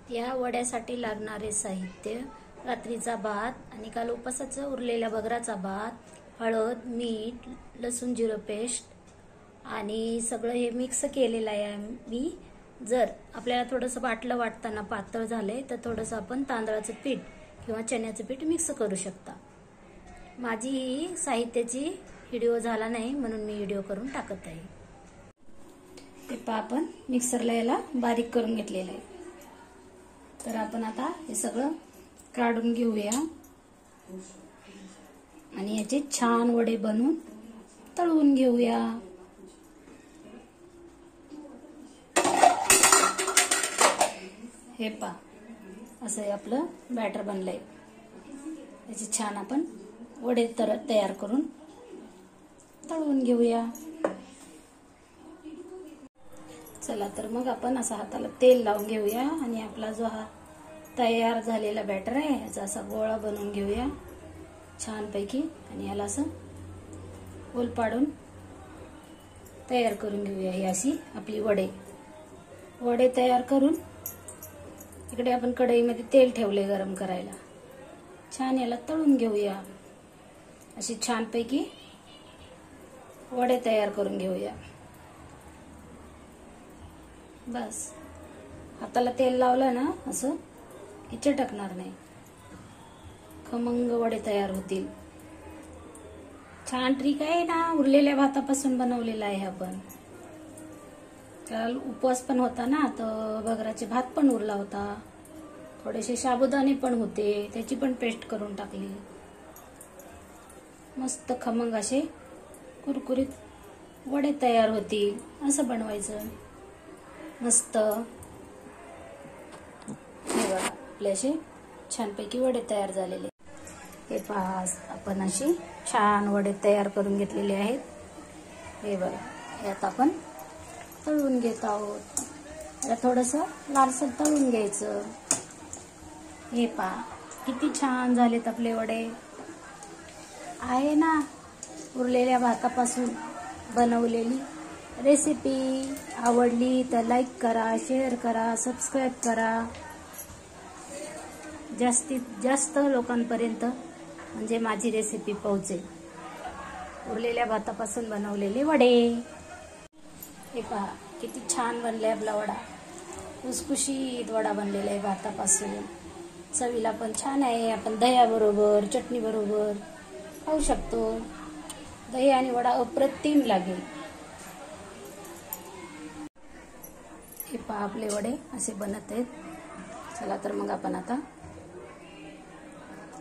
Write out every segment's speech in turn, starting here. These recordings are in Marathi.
या वड्यासाठी लागणारे साहित्य: रात्रीचा भात आणि काल उपासाचा उरलेला बगराचा भात, हळद, मीठ, लसूण जिरं पेस्ट आणि सगळं हे मिक्स केलेलं आहे मी. जर आपल्याला थोडंसं बाटलं वाटताना पातळ झालंय तर थोडंसं आपण तांदळाचं पीठ किंवा चण्याचं पीठ मिक्स करू शकता. माझी ही साहित्याची व्हिडिओ झाला नाही म्हणून मी व्हिडिओ करून टाकत आहे. हे पहा, आपण मिक्सरला याला बारीक करून घेतलेलं आहे. तर आपण आता हे सगळं काढून घेऊया आणि याचे छान वडे बनवून तळून घेऊया. हे पहा, असं आपलं बॅटर बनलंय. याचे छान आपण वडे तयार करून तळून घेऊया. चला तर मग आपण असा हाताला तेल लावून घेऊया आणि आपला जो हा तयार झालेला बॅटर आहे याचा असा गोळा बनवून घेऊया छानपैकी आणि याला असं गोल पाडून तयार करून घेऊया. ही अशी आपली वडे तयार करून इकडे आपण कढईमध्ये तेल ठेवले गरम करायला. छान याला तळून घेऊया. अशी छानपैकी वडे तयार करून घेऊया. बस, हाताला तेल लावलं ना असं हे चिटकणार नाही. खमंग वडे तयार होतील. छान ट्रिक आहे ना. उरलेल्या भातापासून बनवलेला आहे आपण. काल उपवास पण होता ना, तर बगराचे भात पण उरला होता. थोडेसे साबुदाणे पण होते, त्याची पण पेस्ट करून टाकली. मस्त खमंग असे कुरकुरीत वडे तयार होतील. असं बनवायचं मस्त. हे बघा, आपले असे छानपैकी वडे तयार झालेले. हे पहा, आपण अशी छान वडे तयार करून घेतलेले आहेत. हे बघा, यात आपण तळून घेत आहोत. याला थोडंसं लालसर तळून घ्यायचं. हे पहा, किती छान झालेत आपले वडे. आहे ना उरलेल्या भातापासून बनवलेली रेसिपी. आवडली तर लाईक करा, शेअर करा, सबस्क्राईब करा. जास्तीत जास्त लोकांपर्यंत म्हणजे माझी रेसिपी पोहोचेल. उरलेल्या भातापासून बनवलेले वडे. हे पहा, किती छान बनलाय आपला वडा. खुसखुशीत वडा बनलेला आहे भातापासून. चवीला पण छान आहे. आपण दह्याबरोबर, चटणी बरोबर खाऊ शकतो. दही आणि वडा अप्रतिम लागेल. हे पहा, आपले वडे असे बनत आहेत. चला तर मग आपण आता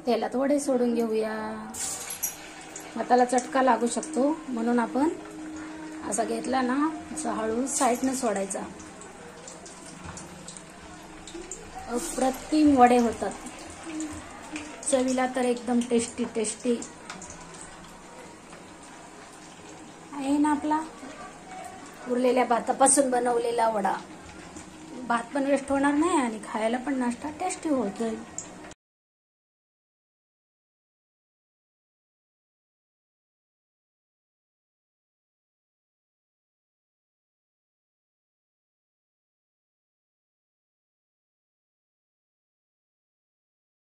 तेलात वडे सोडून घेऊया. हाताला चटका लागू शकतो म्हणून आपण असा घेतला ना, असा हळू साईडनं सोडायचा. अप्रतिम वडे होतात. चवीला तर एकदम टेस्टी टेस्टी आहे ना आपला उरलेल्या भातापासून बनवलेला वडा. भात पण वेस्ट होणार नाही आणि खायला पण नाश्ता टेस्टी होतोय.